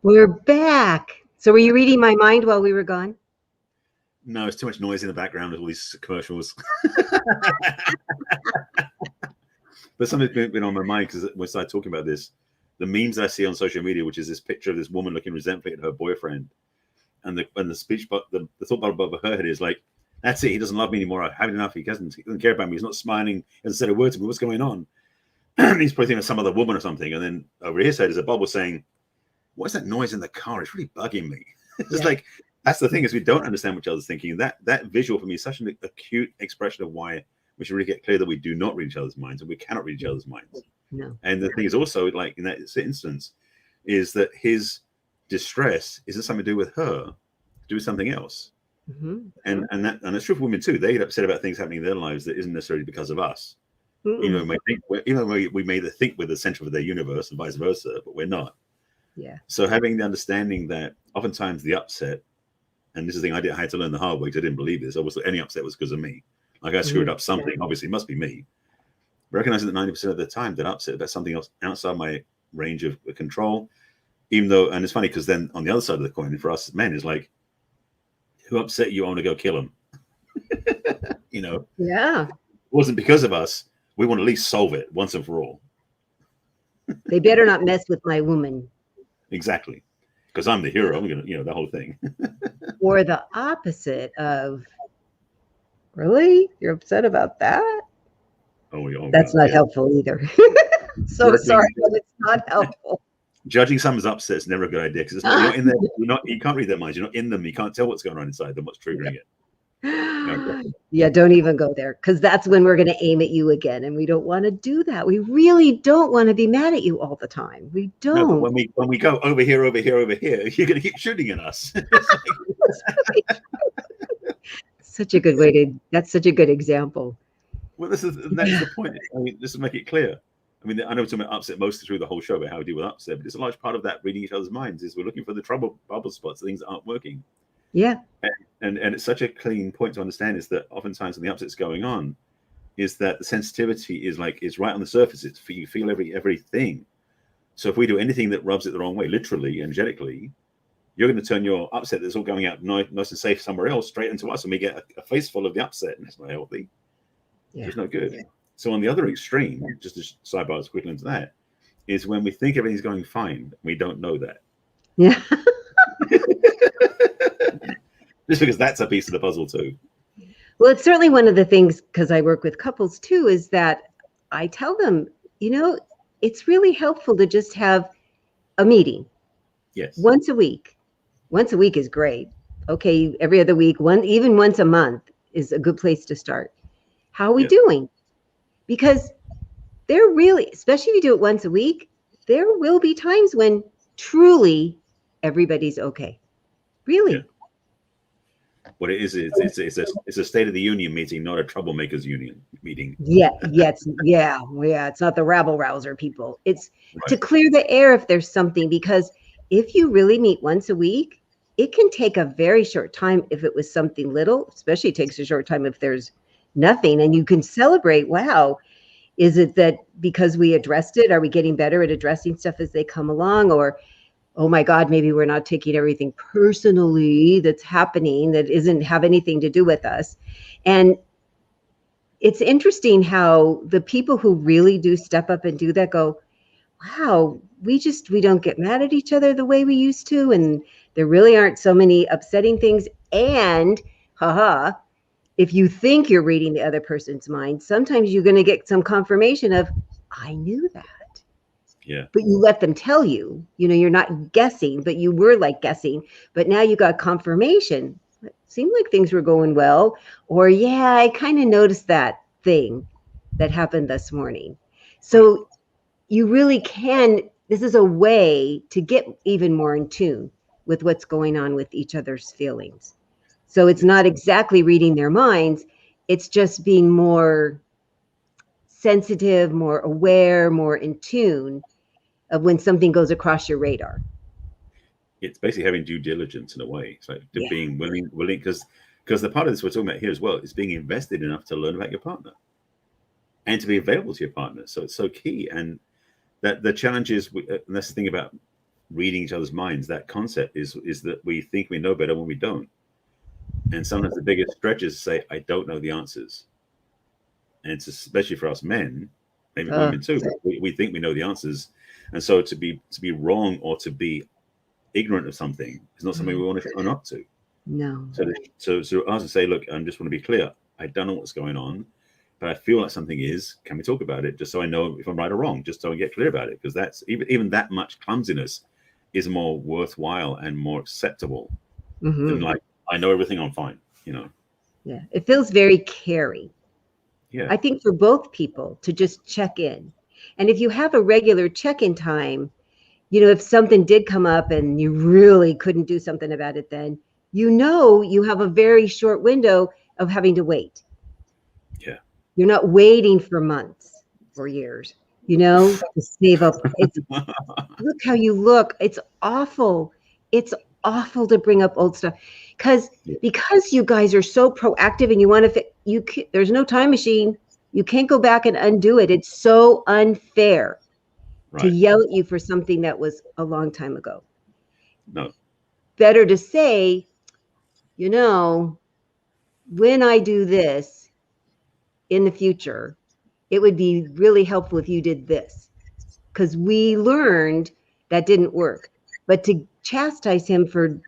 We're back. So were you reading my mind while we were gone? No, it's too much noise in the background of all these commercials. But something's been on my mind because when I started talking about this, the memes I see on social media, which is this picture of this woman looking resentfully at her boyfriend, and the speech, but the thought bubble above her head is like, "That's it. He doesn't love me anymore. I've had enough. He doesn't care about me. He's not smiling. He hasn't said a word to me. What's going on?" He's probably thinking of some other woman or something. And then over his head is a bubble saying, "What's that noise in the car? It's really bugging me." It's like, that's the thing, is we don't understand what each other's thinking. That visual for me is such an acute expression of why we should really get clear that we do not read each other's minds and we cannot read each other's minds. No. And the thing is also, like in that instance, is that his distress isn't something to do with her, to do with something else. Mm-hmm. And it's true for women too. They get upset about things happening in their lives that isn't necessarily because of us. Even though we may think we're the center of their universe and vice versa, but we're not. Yeah. So having the understanding that oftentimes the upset, and this is the thing I had to learn the hard way because I didn't believe this. Obviously, any upset was because of me. Like I screwed up something. Obviously, it must be me. Recognizing that 90% of the time that upset about something else outside my range of control, even though, and it's funny because then on the other side of the coin for us men is like, who upset you? I want to go kill him. Yeah. It wasn't because of us. We want to at least solve it once and for all. They better not mess with my woman. Exactly. Because I'm the hero. I'm going to, the whole thing. Or the opposite of, really? You're upset about that? That's not helpful either. So sorry, but it's not helpful. Judging someone's upset is never a good idea because you're not in there. You can't read their minds. You're not in them. You can't tell what's going on inside them, what's triggering it. Yeah, don't even go there, because that's when we're going to aim at you again, and we don't want to do that. We really don't want to be mad at you all the time. We don't. No, but when we go over here, you're going to keep shooting at us. Such a good way to. That's such a good example. Well, that's the point. I mean, just to make it clear. I mean, I know we're talking about upset mostly through the whole show about how we deal with upset, but it's a large part of that reading each other's minds is we're looking for the trouble bubble spots, things that aren't working. Yeah. And it's such a clean point to understand is that oftentimes when the upset's going on, is that the sensitivity is right on the surface. It's you feel everything. So if we do anything that rubs it the wrong way, literally, energetically, you're going to turn your upset that's all going out nice and safe somewhere else straight into us, and we get a face full of the upset, and it's not healthy. Yeah. It's not good. Yeah. So on the other extreme, just to sidebar as quickly into that, is when we think everything's going fine, we don't know that. Yeah. Just because that's a piece of the puzzle too. Well, it's certainly one of the things, because I work with couples too, is that I tell them, it's really helpful to just have a meeting. Yes. Once a week. Once a week is great. Okay, every other week, even once a month is a good place to start. How are we doing? Because there really, especially if you do it once a week, there will be times when truly everybody's okay. Really. Yeah. What it is, it's a State of the Union meeting, not a troublemakers union meeting. Yeah. It's not the rabble rouser people. It's to clear the air if there's something, because if you really meet once a week, it can take a very short time if it was something little, especially it takes a short time if there's nothing, and you can celebrate, wow, is it that because we addressed it, are we getting better at addressing stuff as they come along? Or, oh my God, maybe we're not taking everything personally that's happening that isn't have anything to do with us. And it's interesting how the people who really do step up and do that go, wow, we don't get mad at each other the way we used to. And there really aren't so many upsetting things. And if you think you're reading the other person's mind, sometimes you're going to get some confirmation of, I knew that. Yeah. But you let them tell you, you're not guessing, but you were like guessing, but now you got confirmation. It seemed like things were going well, or yeah, I kind of noticed that thing that happened this morning. So you really can, this is a way to get even more in tune with what's going on with each other's feelings. So it's not exactly reading their minds. It's just being more sensitive, more aware, more in tune of when something goes across your radar. It's basically having due diligence in a way. It's like being willing, because the part of this we're talking about here as well is being invested enough to learn about your partner and to be available to your partner. So it's so key. And that the challenge is, and that's the thing about reading each other's minds, that concept is that we think we know better when we don't. And sometimes the biggest stretch is to say, I don't know the answers. And it's especially for us men, maybe women too, we think we know the answers. And so to be wrong or to be ignorant of something is not something we want to own up to. No. So us to say, look, I just want to be clear. I don't know what's going on, but I feel like something is. Can we talk about it, just so I know if I'm right or wrong, just so I get clear about it? Because that's even that much clumsiness is more worthwhile and more acceptable than like, I know everything, I'm fine, you know. Yeah, it feels very caring. Yeah, I think for both people to just check in. And if you have a regular check-in time, you know, if something did come up and you really couldn't do something about it, then you know you have a very short window of having to wait. Yeah. You're not waiting for months or years, you know, to save up. It's, look how you look. It's awful. It's awful to bring up old stuff because you guys are so proactive and you want to there's no time machine. You can't go back and undo it. It's so unfair to yell at you for something that was a long time ago. No. Better to say, you know, when I do this in the future, it would be really helpful if you did this, because we learned that didn't work. But to chastise him for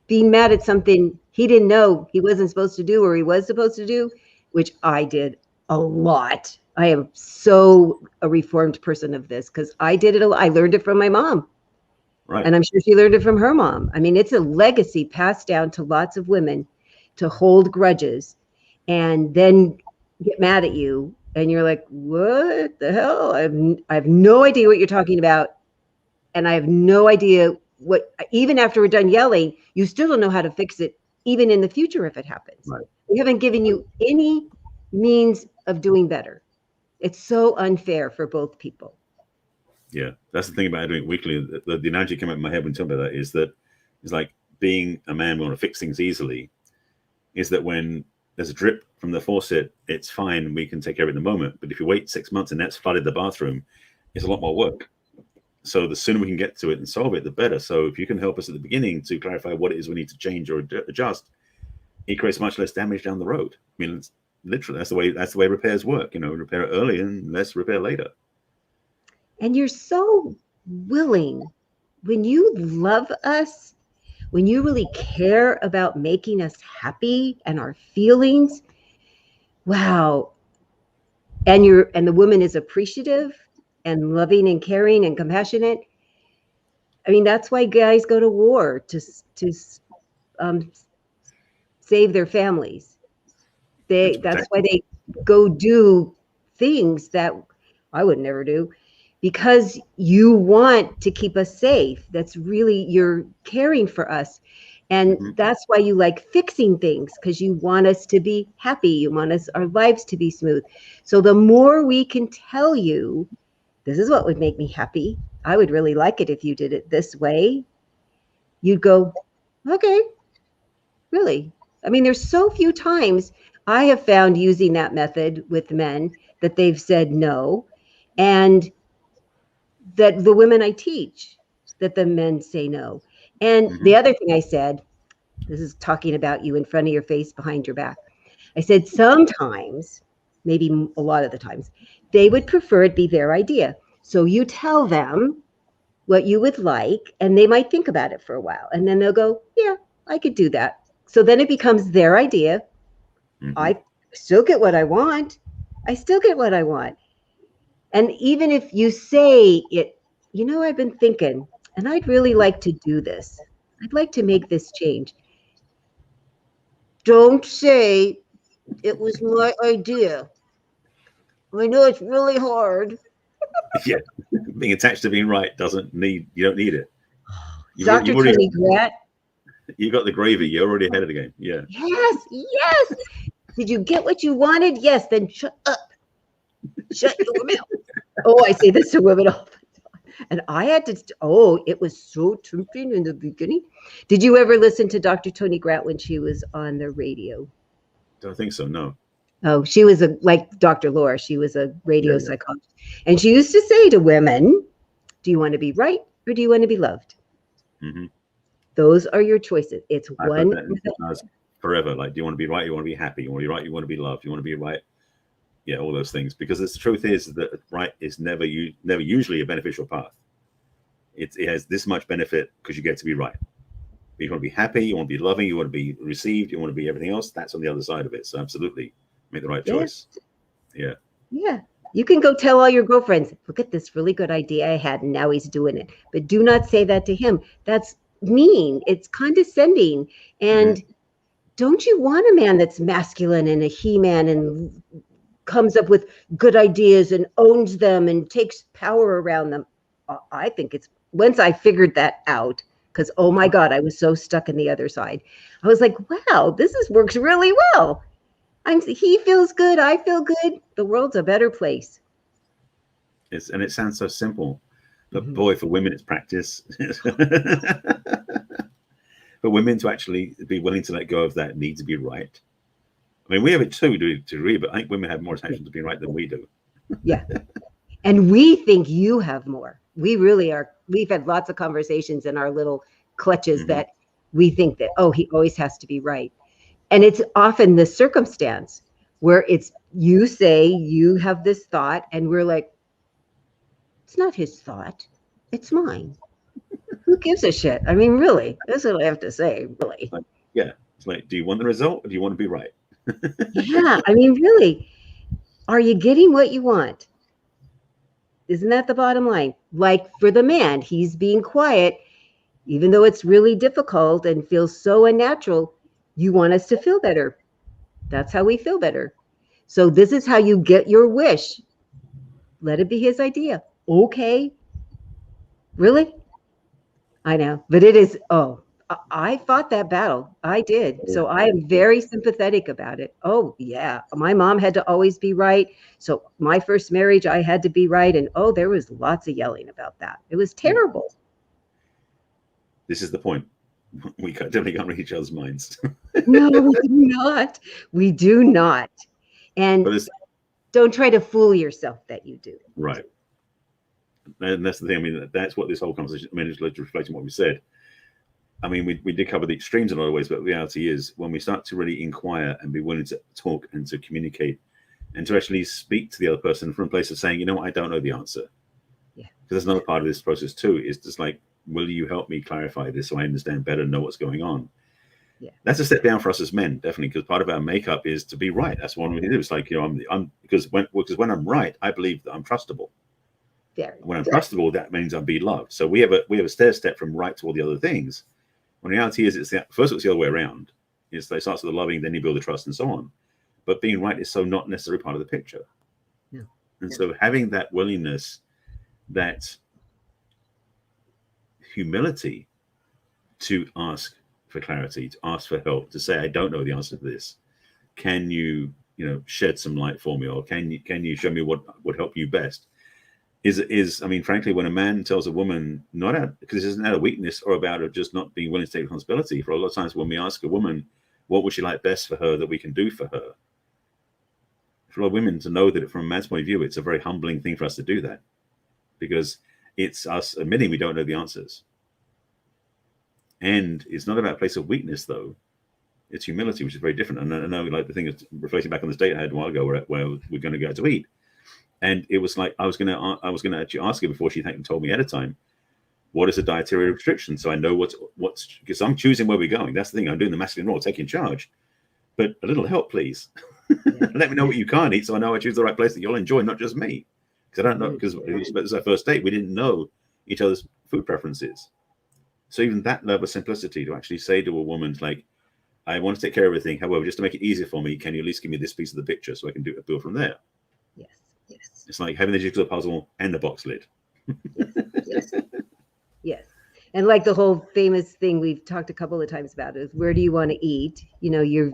being mad at something he didn't know he wasn't supposed to do or he was supposed to do, which I did a lot. I am so a reformed person of this because I did it a lot. I learned it from my mom. Right. And I'm sure she learned it from her mom. I mean, it's a legacy passed down to lots of women to hold grudges and then get mad at you. And you're like, what the hell? I have no idea what you're talking about. And I have no idea what, even after we're done yelling, you still don't know how to fix it, even in the future if it happens. Right. We haven't given you any means of doing better. It's so unfair for both people. Yeah, that's the thing about doing it weekly. The analogy came up in my head when talking about that is that it's like being a man, we want to fix things easily, is that when there's a drip from the faucet, it's fine, we can take care of it in the moment. But if you wait 6 months and that's flooded the bathroom, it's a lot more work. So the sooner we can get to it and solve it, the better. So if you can help us at the beginning to clarify what it is we need to change or adjust, it creates much less damage down the road. I mean, it's literally, that's the way repairs work. You know, repair early and less repair later. And you're so willing when you love us, when you really care about making us happy and our feelings. Wow. And the woman is appreciative and loving and caring and compassionate. I mean, that's why guys go to war to save their families. That's why they go do things that I would never do, because you want to keep us safe. That's really, you're caring for us. And that's why you like fixing things, because you want us to be happy. You want our lives to be smooth. So the more we can tell you, this is what would make me happy, I would really like it if you did it this way, you'd go, okay, really? I mean, there's so few times I have found using that method with men that they've said no. And that the women I teach, that the men say no. And the other thing I said, this is talking about you in front of your face, behind your back. I said, sometimes, maybe a lot of the times, they would prefer it be their idea. So you tell them what you would like, and they might think about it for a while. And then they'll go, yeah, I could do that. So then it becomes their idea. I still get what I want. And even if you say it, you know, I've been thinking, and I'd really like to do this. I'd like to make this change. Don't say it was my idea. I know it's really hard. Yeah, being attached to being right you don't need it. Dr. Tony Gratt. You got the gravy. You're already ahead of the game. Yeah. Yes. Did you get what you wanted? Yes. Then shut up. Shut your mouth. Oh, I say this to women all the time. And I had to, it was so tempting in the beginning. Did you ever listen to Dr. Tony Gratt when she was on the radio? Don't think so, no. Oh, she was like Dr. Laura. She was a radio psychologist. And she used to say to women, do you want to be right or do you want to be loved? Mm-hmm. Those are your choices. It's I've heard one. that forever. Like, do you want to be right? You want to be happy? You want to be right? You want to be loved? You want to be right? Yeah, all those things. Because the truth is that right is never usually a beneficial path. It has this much benefit because you get to be right. But you want to be happy, you want to be loving, you want to be received, you want to be everything else. That's on the other side of it. So absolutely, make the right choice. Yeah. Yeah. You can go tell all your girlfriends, look at this really good idea I had, and now he's doing it. But do not say that to him. That's mean. It's condescending. And don't you want a man that's masculine and a he-man and comes up with good ideas and owns them and takes power around them? I think it's, once I figured that out, because oh my God, I was so stuck in the other side. I was like, wow, works really well. He feels good. I feel good. The world's a better place. And it sounds so simple, but boy, for women, it's practice. For women to actually be willing to let go of that need to be right. I mean, we have it too to a degree, but I think women have more attention to being right than we do. Yeah. And we think you have more. We really are. We've had lots of conversations in our little clutches that we think that, oh, he always has to be right. And it's often the circumstance where it's, you say you have this thought and we're like, it's not his thought, it's mine. Who gives a shit? I mean, really, that's what I have to say, really. Yeah. It's like, do you want the result or do you want to be right? Yeah. I mean, really, are you getting what you want? Isn't that the bottom line? Like for the man, he's being quiet, even though it's really difficult and feels so unnatural. You want us to feel better. That's how we feel better. So this is how you get your wish. Let it be his idea. Okay. Really? I know, but it is, I fought that battle. I did. So I am very sympathetic about it. Oh yeah. My mom had to always be right. So my first marriage, I had to be right. And there was lots of yelling about that. It was terrible. This is the point. We definitely can't read each other's minds. No, we do not. We do not. And don't try to fool yourself that you do. Right. And that's the thing. I mean, that's what this whole conversation, I mean, it's reflecting what we said. I mean, we did cover the extremes in a lot of ways, but the reality is when we start to really inquire and be willing to talk and to communicate and to actually speak to the other person from a place of saying, you know what, I don't know the answer. Yeah. Because there's another part of this process too, is just like, will you help me clarify this so I understand better and know what's going on? Yeah. That's a step down for us as men, definitely, because part of our makeup is to be right. That's one we do. It's like, you know, because when I'm right, I believe that I'm trustable. When I'm trustable, that means I'm being loved. So we have a stair step from right to all the other things. When reality is, it's the other way around. It starts with the loving, then you build the trust, and so on. But being right is so not necessarily part of the picture. Yeah. And so having that willingness, that humility to ask for clarity, to ask for help, to say, I don't know the answer to this. Can you shed some light for me, or can you show me what would help you best? Is I mean, frankly, when a man tells a woman, not out because this isn't out of weakness or about of just not being willing to take responsibility. For a lot of times when we ask a woman, what would she like best for her that we can do for her? For a lot of women to know that from a man's point of view, it's a very humbling thing for us to do that, because it's us admitting we don't know the answers. And it's not about a place of weakness, though. It's humility, which is very different. And I know, like the thing is, reflecting back on this date I had a while ago where we're going to go out to eat. And it was like I was gonna actually ask her before she told me ahead of time, what is a dietary restriction, so I know what's because I'm choosing where we're going. That's the thing. I'm doing the masculine role, taking charge. But a little help, please. Yeah. Let me know what you can't eat, so I know I choose the right place that you'll enjoy, not just me. Because I don't know, because this is our first date, we didn't know each other's food preferences. So even that level of simplicity to actually say to a woman, like, I want to take care of everything. However, just to make it easier for me, can you at least give me this piece of the picture so I can build from there? Yes. It's like having the jigsaw puzzle and the box lid. Yes. And like the whole famous thing we've talked a couple of times about is, where do you want to eat? You've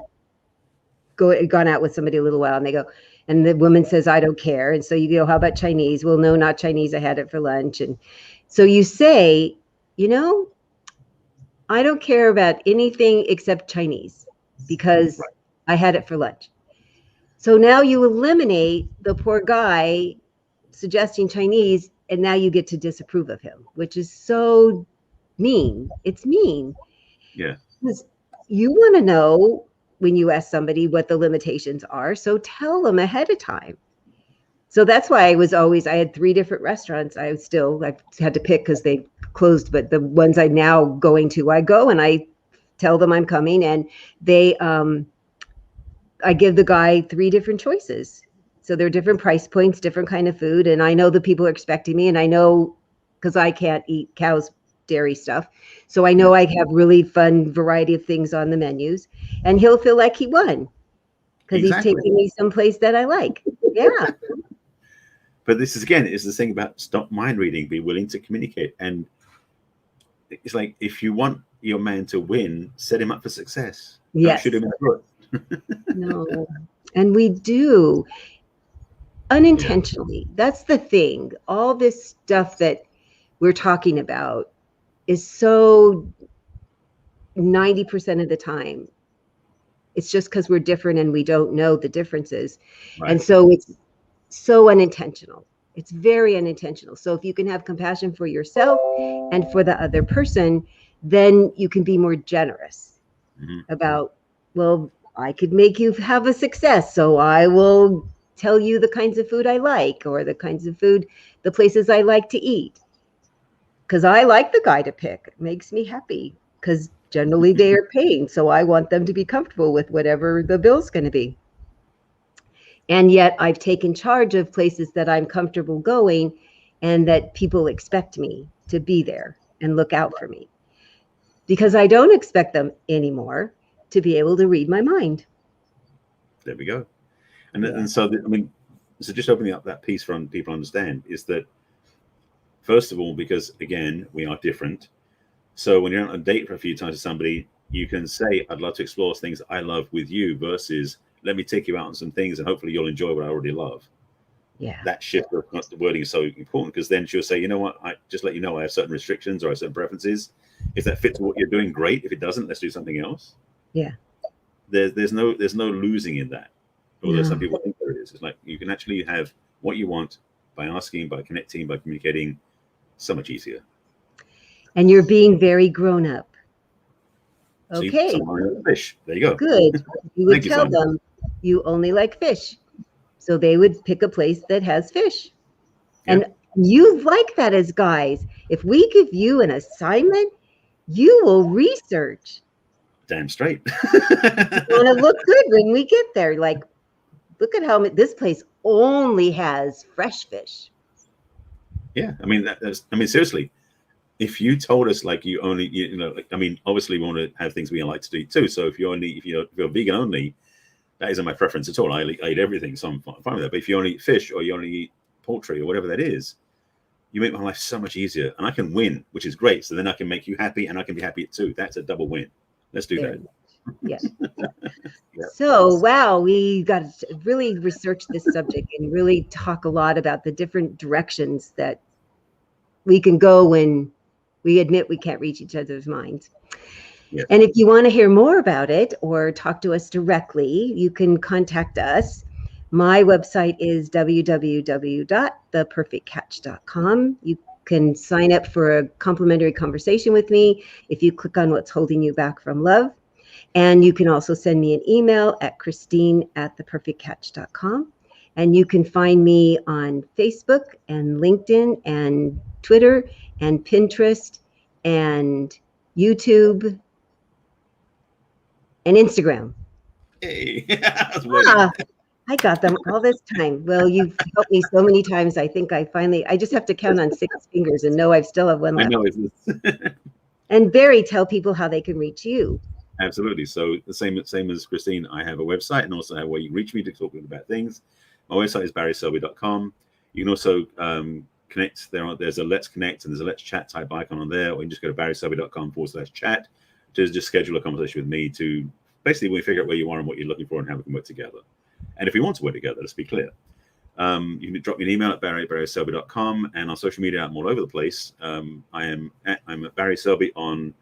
gone out with somebody a little while and they go, and the woman says, I don't care. And so you go, how about Chinese? Well, no, not Chinese. I had it for lunch. And so you say, I don't care about anything except Chinese because I had it for lunch. So now you eliminate the poor guy suggesting Chinese and now you get to disapprove of him, which is so mean. It's mean. Yeah. Because you want to know when you ask somebody what the limitations are, so tell them ahead of time. So that's why I had 3 different restaurants. I had to pick because they closed, but the ones I'm now going to, I go and I tell them I'm coming, and I give the guy 3 different choices. So they're different price points, different kind of food. And I know the people are expecting me, and I know, because I can't eat cow's dairy stuff. So I know I have really fun variety of things on the menus, and he'll feel like he won because he's taking me someplace that I like. Yeah. But this is, again, is the thing about stop mind reading, be willing to communicate. And it's like, if you want your man to win, set him up for success. Yes. Don't shoot him in the foot. No. And we do unintentionally. Yeah. That's the thing. All this stuff that we're talking about is so 90% of the time, it's just because we're different and we don't know the differences. Right. And so it's so unintentional. It's very unintentional. So if you can have compassion for yourself and for the other person, then you can be more generous about, well, I could make you have a success, so I will tell you the kinds of food I like, or the kinds of food, the places I like to eat. Because I like the guy to pick. It makes me happy, because generally they are paying, so I want them to be comfortable with whatever the bill's going to be. And yet I've taken charge of places that I'm comfortable going, and that people expect me to be there and look out for me, because I don't expect them anymore to be able to read my mind. There we go. And so, so just opening up that piece from people understand is that, first of all, because again, we are different. So when you're on a date for a few times with somebody, you can say, I'd love to explore things I love with you, versus let me take you out on some things and hopefully you'll enjoy what I already love. Yeah. That shift of the wording is so important, because then she'll say, you know what, I just let you know I have certain restrictions or I have certain preferences. If that fits what you're doing, great. If it doesn't, let's do something else. Yeah. There's no losing in that. Although some people think there is. It's like you can actually have what you want by asking, by connecting, by communicating, so much easier. And you're being very grown up. Okay. See, fish. There you go. Good. You would tell them you only like fish. So they would pick a place that has fish. Yeah. And you like that as guys. If we give you an assignment, you will research. Damn straight. It's going to look good when we get there. Like, look at how this place only has fresh fish. Yeah. Seriously, if you told us like you only, obviously we want to have things we like to do too. So if you're vegan only, that isn't my preference at all. I eat everything, so I'm fine with that. But if you only eat fish, or you only eat poultry, or whatever that is, you make my life so much easier, and I can win, which is great. So then I can make you happy, and I can be happy too. That's a double win. Let's do that. Yeah. Yep. So, wow, we got to really research this subject and really talk a lot about the different directions that we can go when we admit we can't reach each other's minds. Yes. And if you want to hear more about it or talk to us directly, you can contact us. My website is www.theperfectcatch.com. You can sign up for a complimentary conversation with me if you click on what's holding you back from love. And you can also send me an email at christine@theperfectcatch.com. And you can find me on Facebook and LinkedIn and Twitter and Pinterest and YouTube and Instagram. Hey, I got them all this time. Well, you've helped me so many times. I think I just have to count on 6 fingers and know I still have one left. I know. And Barry, tell people how they can reach you. Absolutely. So the same as Christine, I have a website, and also have where you can reach me to talk about things. My website is barryselby.com. You can also connect there. There's a Let's Connect and there's a Let's Chat type icon on there, or you can just go to barryselby.com/chat to just schedule a conversation with me to basically we figure out where you are and what you're looking for and how we can work together. And if we want to work together, let's be clear. You can drop me an email at barryselby.com, and on social media, I'm all over the place. I'm at Barry Selby on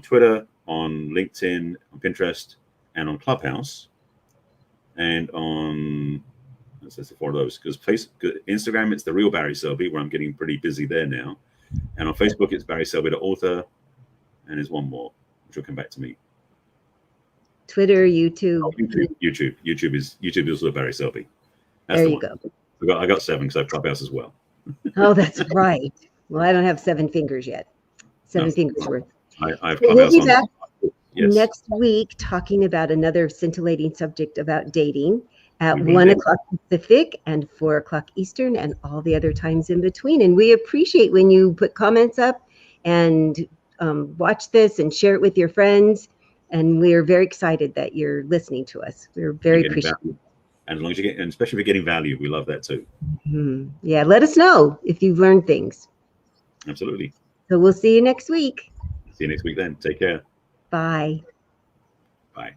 Twitter, on LinkedIn, on Pinterest, and on Clubhouse, and on That's one of those. Because Instagram, it's the real Barry Selby, where I'm getting pretty busy there now. And on Facebook, it's Barry Selby, the author. And there's one more, which will come back to me. Twitter, YouTube. Oh, YouTube is also Barry Selby. That's There the you one. go. I got 7 because I have Clubhouse as well. Oh, that's right. Well, I don't have 7 fingers yet. 7 fingers worth. I have So Clubhouse we'll be back Yes. next week talking about another scintillating subject about dating at We will 1 do. o'clock Pacific and 4 o'clock Eastern and all the other times in between. And we appreciate when you put comments up and watch this and share it with your friends. And we're very excited that you're listening to us. We're very appreciative. Value. And as long as you get, and especially if you're getting value, we love that too. Yeah, let us know if you've learned things. Absolutely. So we'll see you next week. See you next week then. Take care. Bye. Bye.